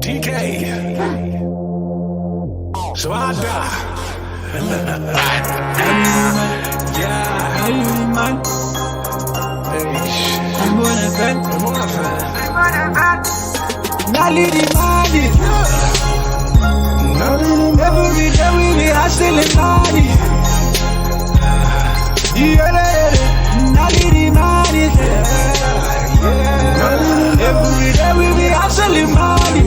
DK Swada Yeah man Nali mali every day we be hustling money Nali mali every day we be hustling money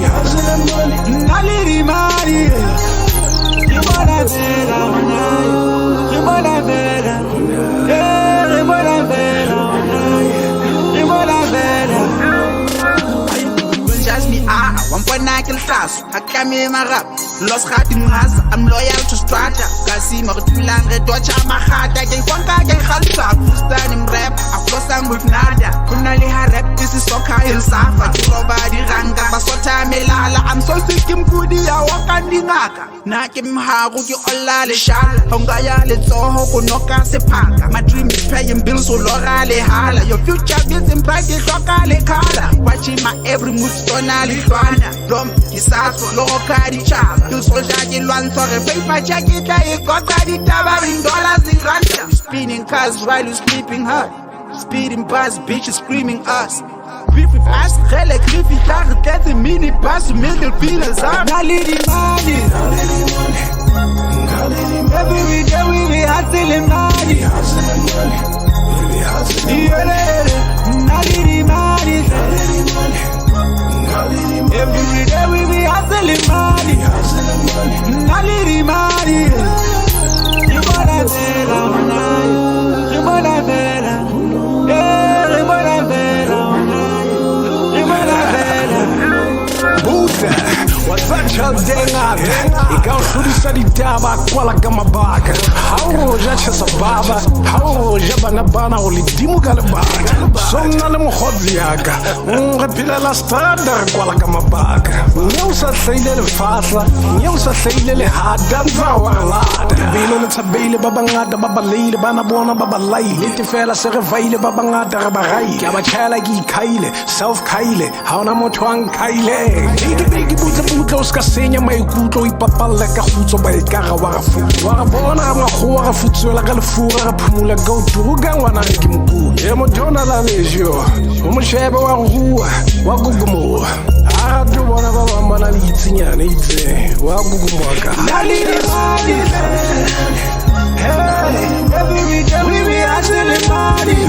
Nali mali you wanna better you wanna better yeah you wanna better you wanna better just me one point nine class I come in my rap Los Ratingas, I'm loyal to Strata. Kasi magtulang redocha mahata. Kay Fonka, kay Khalsa. Fustan in rap, aflosang with nada. Kunali harap, this is Soka il Safa. Kiroba di ranga, basota melala. I'm so sick, Kim Kudi, ya wakan di ngaka. Na Kim Haru, ki olla le shala. Hongaya le toho, kunoka se panga. My dream is paying bills, so lora le hala. Your future bills in back, is Soka le kala. Watching my every move, stona li fana. Dom, kisaso, loka di chava. You soldier in one for a paper jacket, I got the tower in dollars in randa. Spinning cars while you sleeping hard. Speeding past bitches screaming us. Beef with us, hella cliffy target, get the mini pass, middle fingers up. Nali money. Every day we be hustling money. Nali money. Every day we be hustling money. Nali money. You wanna better, you wanna better, yeah, you wanna better, you wanna better. Buddha, what's that child denga? Ikaw surisa di daba kwala kama baga. How jacha sababa, how jabana bana olidimu galabaga. Sonna le mohodliaga, repila la strada kwala kama baga. Nyausa seile le fasa, nyausa seile le hadanza warlada. Bele le tabele babangada babalele bana bona babalai. Liti fela se revaile babangada rabarai. Kaba chala gi kaile, self kaile, hauna motwang kaile. Bigi buta buta uska senya mai kuto ipapala ka khutso ba ikara wa rafu. Wa bona ma khora futso la ka lefura phumula go duga ngwana ke mku. E mo dona la lejo. O mo shebe wa rua wa gugumo. A do bona ba mama li tsinyane itse wa gugumo ka. Nali mali. Hey, every day we be hustling money.